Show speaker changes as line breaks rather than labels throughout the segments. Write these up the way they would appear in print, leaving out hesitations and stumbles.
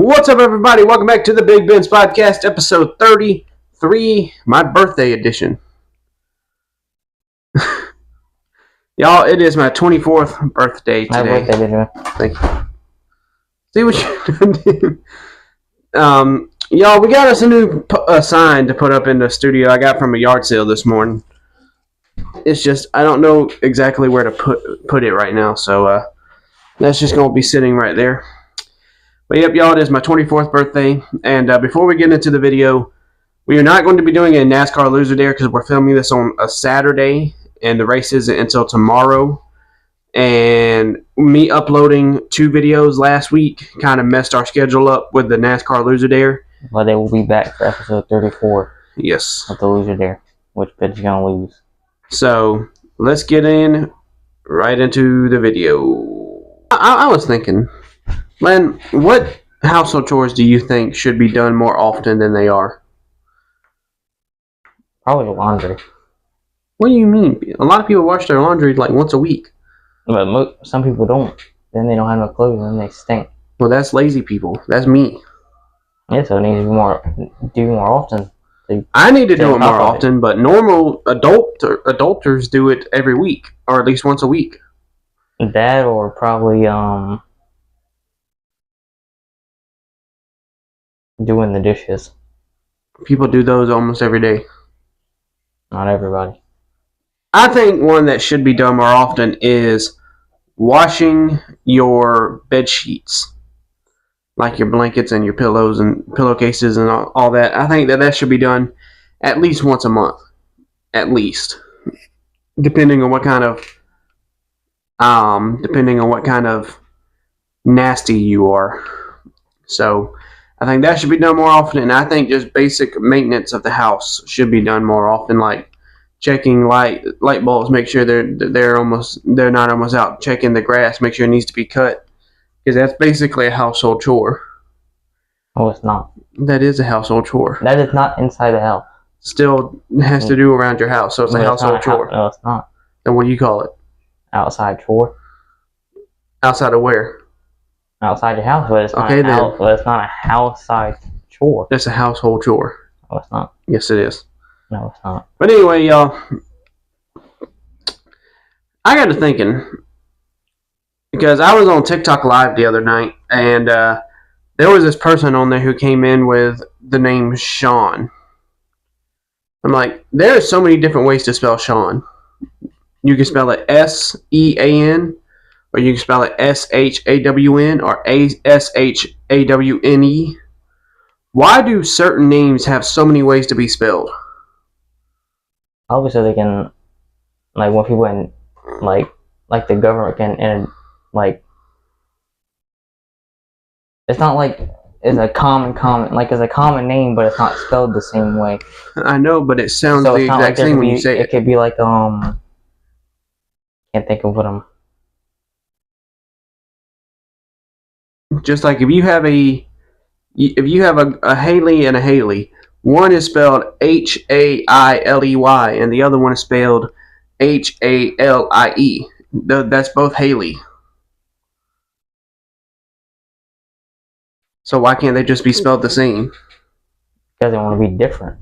What's up, everybody? Welcome back to the Big Ben's Podcast, episode 33, my birthday edition. Y'all, it is my 24th birthday today.
My birthday, Benjamin.
Thank you. See what you're doing? Y'all, we got us a new sign to put up in the studio I got from a yard sale this morning. It's just, I don't know exactly where to put it right now, so that's just going to be sitting right there. But yep, y'all, it is my 24th birthday, and before we get into the video, we are not going to be doing a NASCAR Loser Dare because we're filming this on a Saturday, and the race isn't until tomorrow. And me uploading 2 videos last week kind of messed our schedule up with the NASCAR Loser Dare.
But they will be back for episode 34.
Yes.
Of the Loser Dare, which bitch you gonna lose.
So, let's get right into the video. I was thinking, Len, what household chores do you think should be done more often than they are?
Probably laundry.
What do you mean? A lot of people wash their laundry like once a week.
But some people don't. Then they don't have no clothes and they stink.
Well, that's lazy people. That's me.
Yeah, so it needs to be more often.
I need to do it more often, but normal adulters do it every week, or at least once a week.
That or probably doing the dishes.
People do those almost every day.
Not everybody.
I think one that should be done more often is washing your bed sheets, like your blankets and your pillows and pillowcases and all that. I think that should be done at least once a month, at least, depending on what kind of nasty you are. So I think that should be done more often, and I think just basic maintenance of the house should be done more often, like checking light bulbs, make sure they're not almost out, checking the grass, make sure it needs to be cut, because that's basically a household chore.
Oh, it's not.
That is a household chore.
That is not inside the house.
Still has to do around your house, so it's a household chore.
No, it's not.
Then what do you call it?
Outside chore.
Outside of where?
Outside your house, but it's not it's not a outside chore.
It's a household chore.
No, it's not.
Yes, it is.
No, it's not.
But anyway, y'all, I got to thinking, because I was on TikTok Live the other night, and there was this person on there who came in with the name Sean. I'm like, there are so many different ways to spell Sean. You can spell it S-E-A-N, or you can spell it S-H-A-W-N, or S-H-A-W-N-E. Why do certain names have so many ways to be spelled?
Obviously, they can, like, when people in, like the government can, and like, it's not like it's a common, like, it's a common name, but it's not spelled the same way.
I know, but it sounds the exact same when you say it.
It could be like, can't think of what I'm.
Just like if you have a Haley and a Haley, one is spelled H-A-I-L-E-Y and the other one is spelled H-A-L-I-E. That's both Haley. So why can't they just be spelled the same?
Because they want to be different.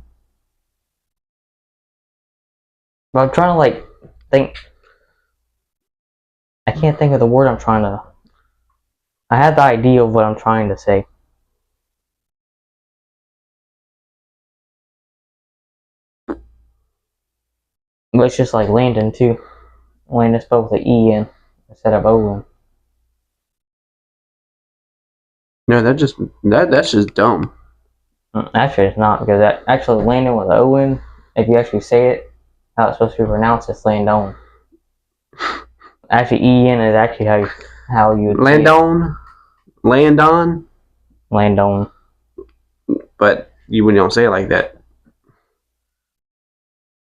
But I'm trying to, like, think. I can't think of the word I'm trying to. I had the idea of what I'm trying to say. But it's just like Landon too. Landon spelled with an E-N instead of O-N.
No, that's just dumb.
Actually, it's not, because actually Landon with an O-N, if you actually say it how it's supposed to be pronounced, it's Landon. Actually, E-N is actually how you would
Landon? Landon?
Landon.
But you don't say it like that.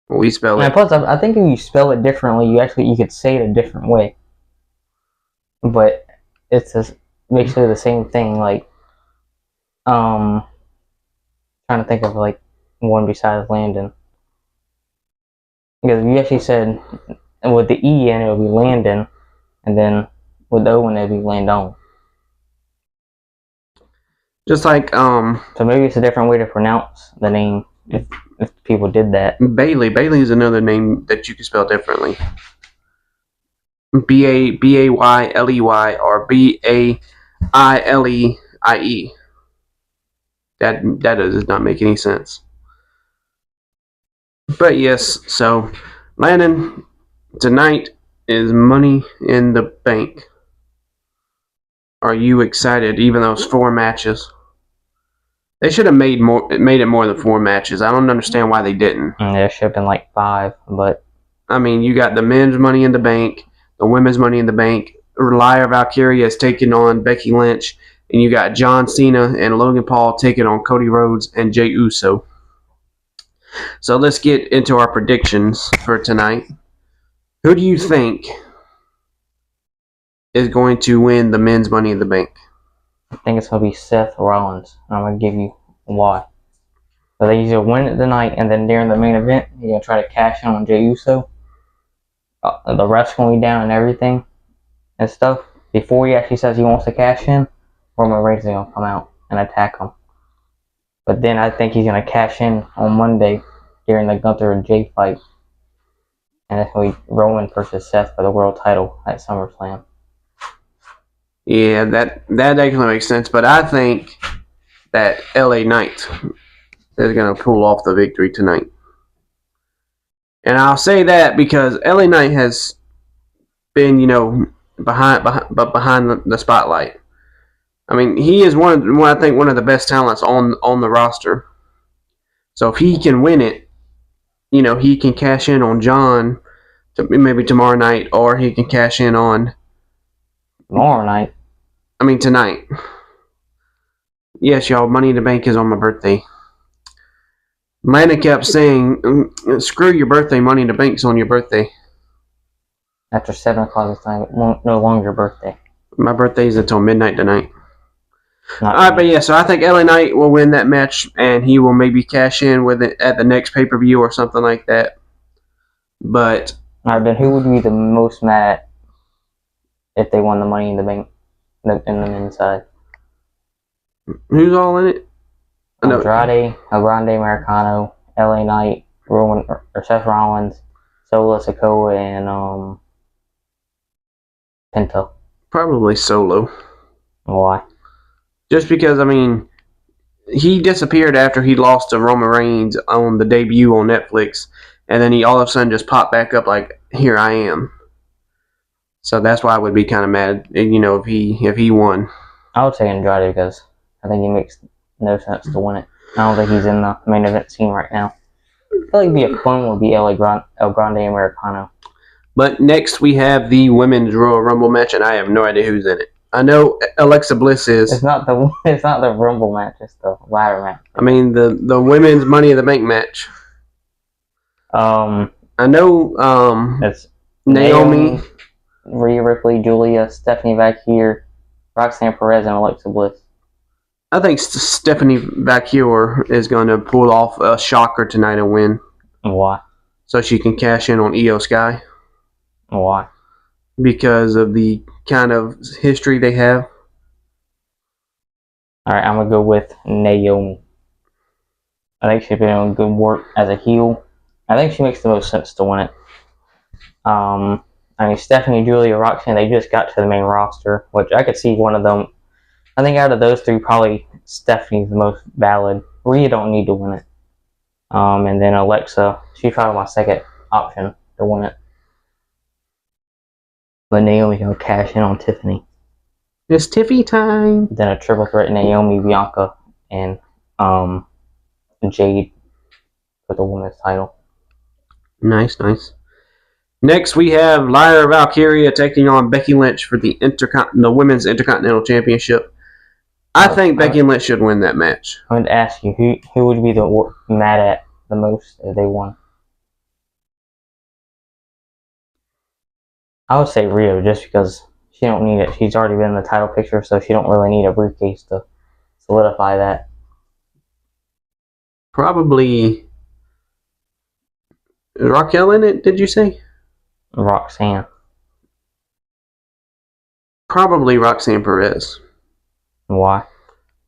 We spell it.
And plus, I think if you spell it differently, you could say it a different way. But it's basically the same thing. Like, trying to think of like one besides Landon. Because if you actually said with the E in it would be Landon, and then with the O in it would be Landon.
Just like
So maybe it's a different way to pronounce the name if people did that.
Bailey. Bailey is another name that you can spell differently. Bayley or Baileie. That does not make any sense. But yes, so Landon, tonight is Money in the Bank. Are you excited? Even those 4 matches, they should have made it more than 4 matches. I don't understand why they didn't.
There should have been like 5, but
I mean, you got the men's Money in the Bank, the women's Money in the Bank. Lyra Valkyria is taking on Becky Lynch, and you got John Cena and Logan Paul taking on Cody Rhodes and Jey Uso. So let's get into our predictions for tonight. Who do you think is going to win the men's Money in the Bank?
I think it's going to be Seth Rollins. I'm going to give you why. So they usually win it tonight, and then during the main event, he's going to try to cash in on Jey Uso. The ref's going to be down and everything and stuff. Before he actually says he wants to cash in, Roman Reigns is going to come out and attack him. But then I think he's going to cash in on Monday during the Gunther and Jay fight. And it's going to be Roman versus Seth for the world title at SummerSlam.
Yeah, that actually makes sense. But I think that LA Knight is going to pull off the victory tonight. And I'll say that because LA Knight has been, behind the spotlight. I mean, he is one of the best talents on the roster. So if he can win it, he can cash in on John maybe tomorrow night, or he can cash in on
Tomorrow night.
I mean tonight. Yes, y'all, Money in the Bank is on my birthday. Lana kept saying, screw your birthday, Money in the Bank's on your birthday.
After 7 o'clock this time, no longer your birthday.
My birthday is until midnight tonight.
Alright,
but yeah, so I think LA Knight will win that match, and he will maybe cash in with it at the next pay-per-view or something like that. But
Alright, then who would be the most mad if they won the Money in the Bank in the men's side?
who's all in it?
Andrade, El Grande Americano, LA Knight, Roman or Seth Rollins, Solo Sikoa, and Penta.
Probably Solo.
Why?
Just because, I mean, he disappeared after he lost to Roman Reigns on the debut on Netflix, and then he all of a sudden just popped back up like, here I am. So that's why I would be kind of mad, if he won.
I would say Andrade because I think he makes no sense to win it. I don't think he's in the main event scene right now. I feel like it'd be a fun would be El Grande Americano.
But next we have the Women's Royal Rumble match, and I have no idea who's in it. I know Alexa Bliss is.
It's not the Rumble match. It's the ladder match.
I mean the Women's Money in the Bank match. I know.
It's
Naomi,
Rhea Ripley, Julia, Stephanie Vaquer, Roxanne Perez, and Alexa Bliss.
I think Stephanie Vaquer is going to pull off a shocker tonight and win.
Why?
So she can cash in on Io Sky.
Why?
Because of the kind of history they have.
Alright, I'm going to go with Naomi. I think she's been doing good work as a heel. I think she makes the most sense to win it. I mean, Stephanie, Julia, Roxanne, they just got to the main roster, which I could see one of them. I think out of those 3, probably Stephanie's the most valid. Rhea don't need to win it. And then Alexa, she's probably my second option to win it. But Naomi's going to cash in on Tiffany.
It's Tiffy time.
Then a triple threat, Naomi, Bianca, and Jade for the women's title.
Nice. Next, we have Lyra Valkyria taking on Becky Lynch for the Women's Intercontinental Championship. I think Becky Lynch should win that match.
I'm going to ask you, who would be mad at the most if they won? I would say Rhea, just because she don't need it. She's already been in the title picture, so she don't really need a briefcase to solidify that.
Probably Raquel in it, did you say?
Roxanne.
Probably Roxanne Perez.
Why?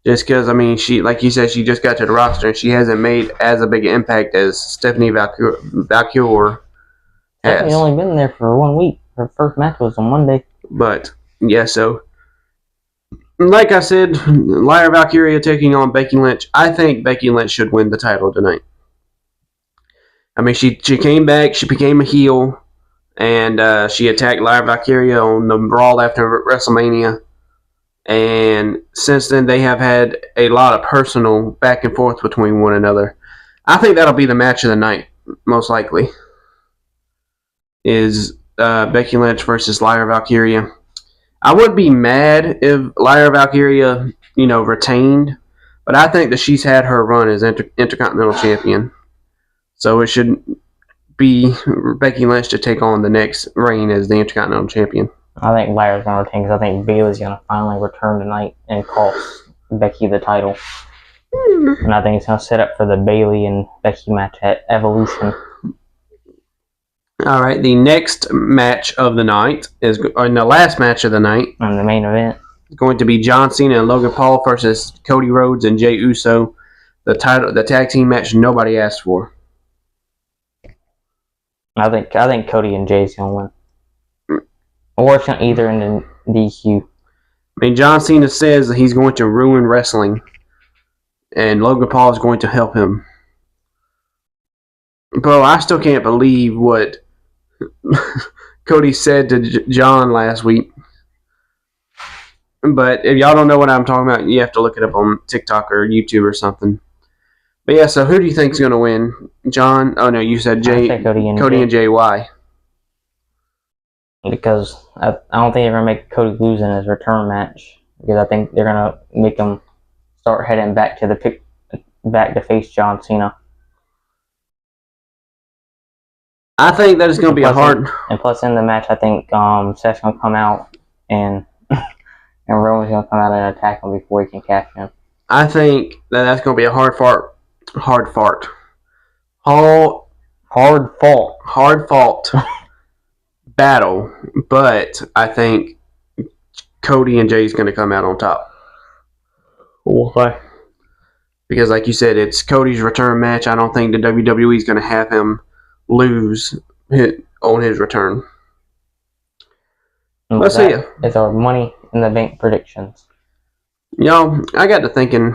Just because, I mean, she, like you said, she just got to the roster and she hasn't made as a big impact as Stephanie Valkyr
Stephanie's
has.
only been there for 1 week. Her first match was on Monday.
But, yeah, so, like I said, Lyra Valkyria taking on Becky Lynch. I think Becky Lynch should win the title tonight. I mean, she came back, she became a heel, and she attacked Lyra Valkyria on the Brawl after WrestleMania. And since then, they have had a lot of personal back and forth between one another. I think that'll be the match of the night, most likely, is Becky Lynch versus Lyra Valkyria. I would be mad if Lyra Valkyria, retained, but I think that she's had her run as Intercontinental Champion. So it should be Becky Lynch to take on the next reign as the Intercontinental Champion.
I think Lyra's going to retain because I think Bayley's going to finally return tonight and cost Becky the title. And I think it's going to set up for the Bayley and Becky match at Evolution.
All right, the next match of the night is, or the last match of the night,
And the main event
is going to be John Cena and Logan Paul versus Cody Rhodes and Jey Uso. The tag team match nobody asked for.
I think Cody and Jay's going to win. Or it's going to either end in DQ.
I mean, John Cena says that he's going to ruin wrestling, and Logan Paul is going to help him. Bro, I still can't believe what Cody said to John last week. But if y'all don't know what I'm talking about, you have to look it up on TikTok or YouTube or something. But yeah, so who do you think's going to win? John? Oh no, you said Jay.
Cody
and Jay. Why?
Because I don't think they're going to make Cody lose in his return match. Because I think they're going to make him start heading back to face John Cena.
I think that is going to be a hard.
And plus, in the match, I think Seth's going to come out and Roman's going to come out and attack him before he can cash in.
I think that's going to be a hard fought battle, but I think Cody and Jay's going to come out on top.
Why?
Because, like you said, it's Cody's return match. I don't think the WWE is going to have him lose on his return. Let's see.
It's our Money in the Bank predictions.
Y'all, I got to thinking,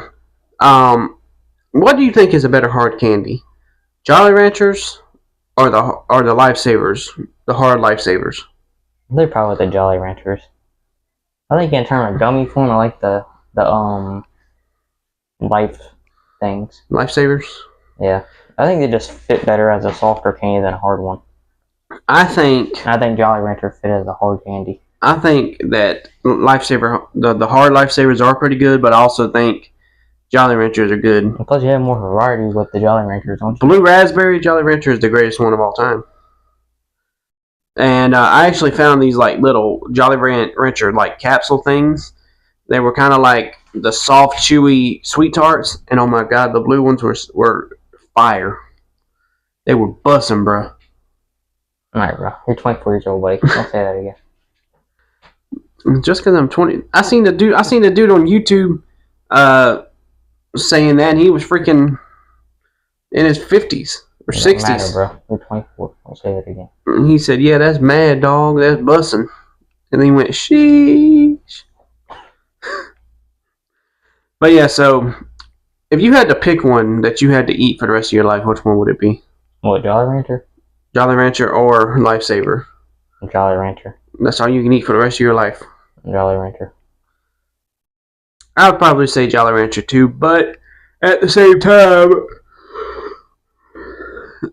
what do you think is a better hard candy? Jolly Ranchers or the LifeSavers? The hard LifeSavers?
They're probably the Jolly Ranchers. I think in terms of gummy form, I like the life things.
LifeSavers?
Yeah. I think they just fit better as a softer candy than a hard one.
I think
Jolly Rancher fit as a hard candy.
I think that LifeSaver, the hard LifeSavers are pretty good, but I also think Jolly Ranchers are good.
And plus, you have more variety with the Jolly Ranchers, don't you?
Blue Raspberry Jolly Rancher is the greatest one of all time. And I actually found these like little Jolly Rancher like capsule things. They were kind of like the soft, chewy Sweet Tarts, and oh my god, the blue ones were fire. They were bussin', bro.
Alright, bro. You're 24 years old, buddy. Don't say that again.
Just because I'm 20, I seen the dude on YouTube saying that, and he was freaking in his 50s or 60s.
Matter, bro. You're 24. Don't say that again.
And he said, "Yeah, that's mad, dog. That's bussin'." And then he went, "Sheesh." But yeah, so if you had to pick one that you had to eat for the rest of your life, which one would it be?
What, Jolly Rancher?
Jolly Rancher or LifeSaver?
Jolly Rancher.
That's all you can eat for the rest of your life.
Jolly Rancher.
I would probably say Jolly Rancher too, but at the same time,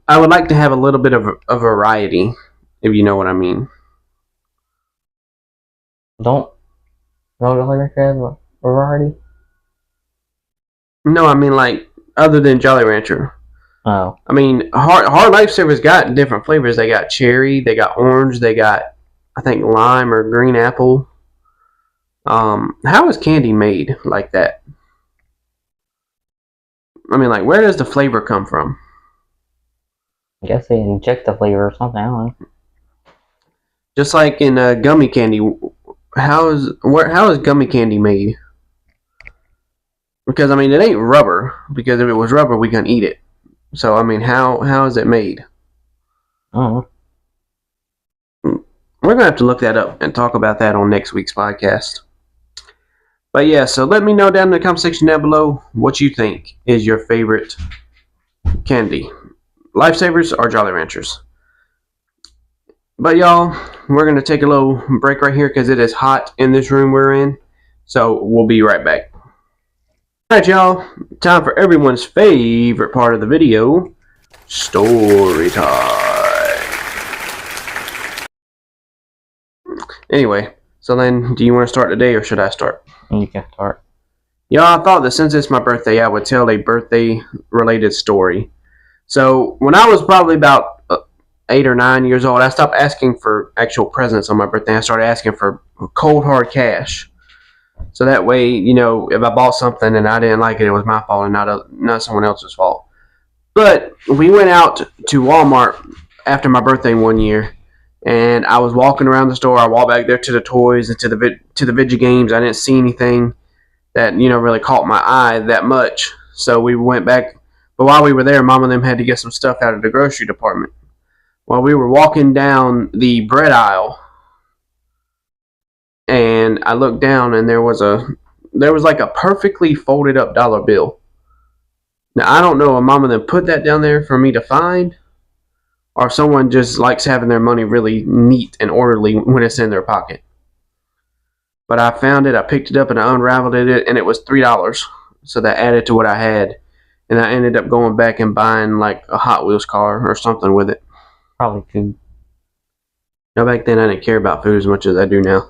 I would like to have a little bit of a variety, if you know what I mean.
Don't Jolly Rancher have a variety?
No, I mean like other than Jolly Rancher.
Oh.
I mean, hard LifeSavers got different flavors. They got cherry, they got orange, they got, I think, lime or green apple. How is candy made like that? I mean, like, where does the flavor come from?
I guess they inject the flavor or something. I don't know.
Just like in gummy candy, how is gummy candy made? Because I mean, it ain't rubber. Because if it was rubber, we couldn't eat it. So I mean, how is it made?
Oh,
We're gonna have to look that up and talk about that on next week's podcast. But yeah, so let me know down in the comment section down below what you think is your favorite candy, Lifesavers or Jolly Ranchers. But y'all, we're gonna take a little break right here because it is hot in this room we're in. So we'll be right back. Alright y'all, time for everyone's favorite part of the video, story time. Anyway, so then do you want to start today or should I start?
you can start.
Y'all, I thought that since it's my birthday, I would tell a birthday related story. So when I was probably about 8 or 9 years old, I stopped asking for actual presents on my birthday. I started asking for cold hard cash. So that way, you know, if I bought something and I didn't like it, it was my fault and not someone else's fault. But we went out to Walmart after my birthday one year, and I was walking around the store. I walked back there to the toys and to the video games. I didn't see anything that, you know, really caught my eye that much. So we went back. But while we were there, Mom and them had to get some stuff out of the grocery department. While we were walking down the bread aisle, and I looked down, and there was like a perfectly folded up dollar bill. Now I don't know if Mom and them put that down there for me to find, or if someone just likes having their money really neat and orderly when it's in their pocket. But I found it, I picked it up, and I unraveled it, and it was $3. So that added to what I had, and I ended up going back and buying like a Hot Wheels car or something with it.
Probably food.
Now back then I didn't care about food as much as I do now.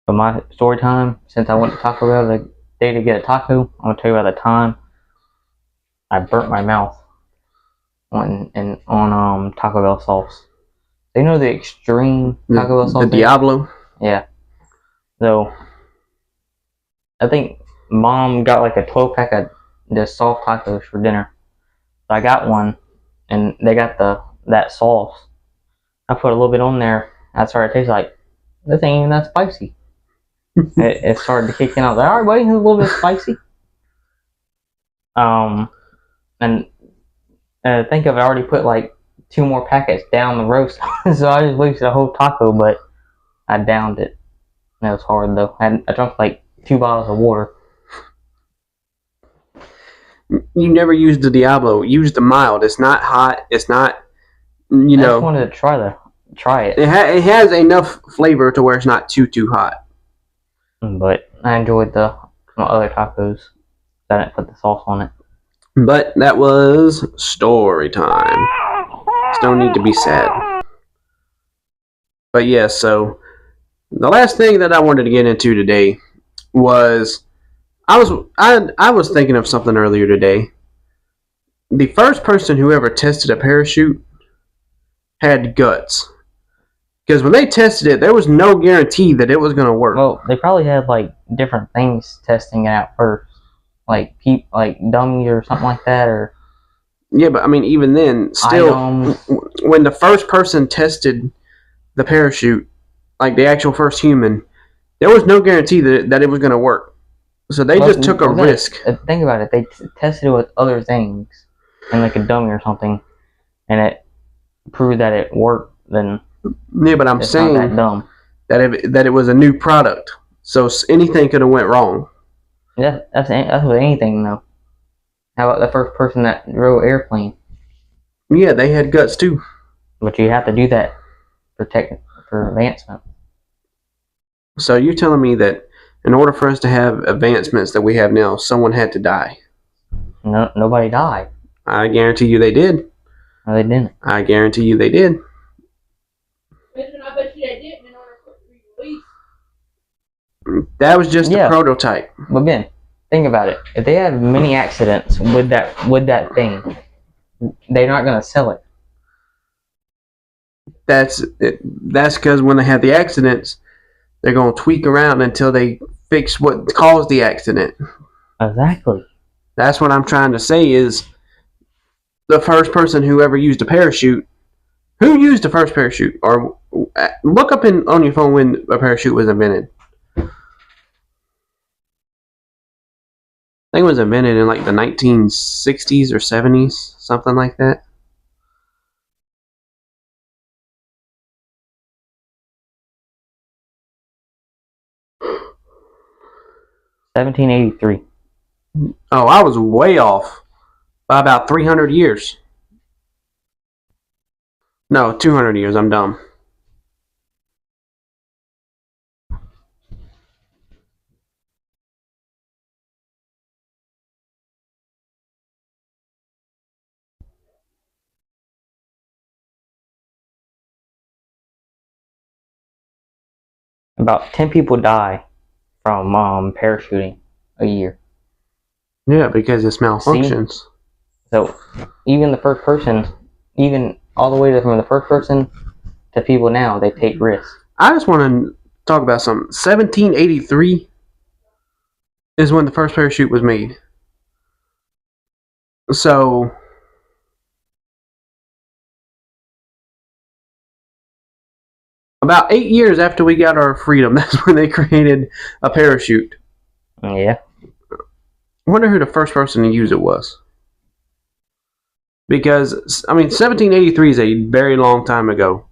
But my story time, since I went to Taco Bell the day to get a taco, I'm gonna tell you about the time I burnt my mouth on Taco Bell sauce. Do you know the extreme Taco Bell sauce?
The Diablo?
Yeah. So I think Mom got like a 12-pack of the soft tacos for dinner. So I got one, and they got that sauce. I put a little bit on there. I started to taste like this ain't even that spicy. it started to kick in. I was like, all right, buddy, it's a little bit spicy. And think of it, I already put like 2 more packets down the roast, so I just wasted a whole taco, but I downed it. That was hard though. I drank like 2 bottles of water.
You never used the Diablo. Use the mild. It's not hot. It's not, you know.
I just wanted to try it.
It has enough flavor to where it's not too hot.
But I enjoyed my other tacos. I didn't put the sauce on it.
But that was story time. Still need to be sad. But yeah, so the last thing that I wanted to get into today was I was thinking of something earlier today. The first person who ever tested a parachute had guts. Because when they tested it, there was no guarantee that it was going to work.
Well, they probably had like different things testing it out first, like dummies or something like that, or
yeah. But I mean, even then, still, when the first person tested the parachute, like the actual first human, there was no guarantee that it was going to work. So they just took a risk.
Think about it. They tested it with other things, and like a dummy or something, and it proved that it worked. Then.
Yeah, but I'm saying that it was a new product, so anything could have went wrong.
Yeah, that's with anything though. How about the first person that drove an airplane?
Yeah, they had guts too.
But you have to do that for advancement.
So you're telling me that in order for us to have advancements that we have now, someone had to die?
No, nobody died.
I guarantee you they did.
No, they didn't.
I guarantee you they did.
I bet you they didn't in order for it to be released.
That was just a prototype.
But Ben, think about it. If they had many accidents with that thing, they're not gonna sell it.
That's because when they have the accidents, they're gonna tweak around until they fix what caused the accident.
Exactly.
That's what I'm trying to say is the first person who ever used a parachute. Who used the first parachute? Or look up on your phone when a parachute was invented. think it was invented in like the 1960s or 70s, something like that.
$1783.
Oh, I was way off by about 300 years. No, 200 years. I'm dumb.
About 10 people die from parachuting a year.
Yeah, because it malfunctions.
So even the first person, even all the way from the first person to people now, they take risks.
I just want to talk about something. 1783 is when the first parachute was made. So about 8 years after we got our freedom, that's when they created a parachute.
Yeah.
I wonder who the first person to use it was. Because, I mean, 1783 is a very long time ago.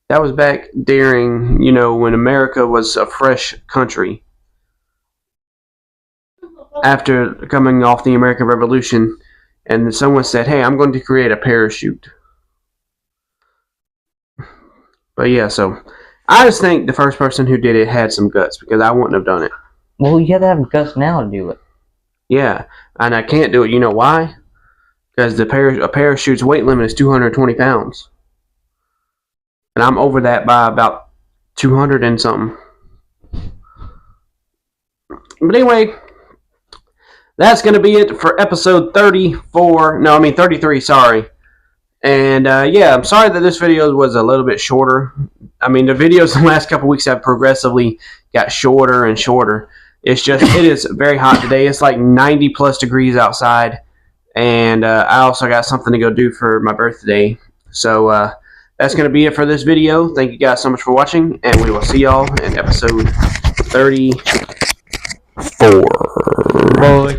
That was back during, when America was a fresh country. After coming off the American Revolution, and someone said, hey, I'm going to create a parachute. But yeah, so I just think the first person who did it had some guts, because I wouldn't have done it.
Well, you have to have guts now to do it.
Yeah, and I can't do it. You know why? Because a parachute's weight limit is 220 pounds. And I'm over that by about 200 and something. But anyway, that's going to be it for episode 33, sorry. And yeah, I'm sorry that this video was a little bit shorter. I mean, the videos the last couple weeks have progressively got shorter and shorter. It's just, it is very hot today. It's like 90 plus degrees outside. And I also got something to go do for my birthday. So that's going to be it for this video. Thank you guys so much for watching. And we will see y'all in episode 34.
Bye.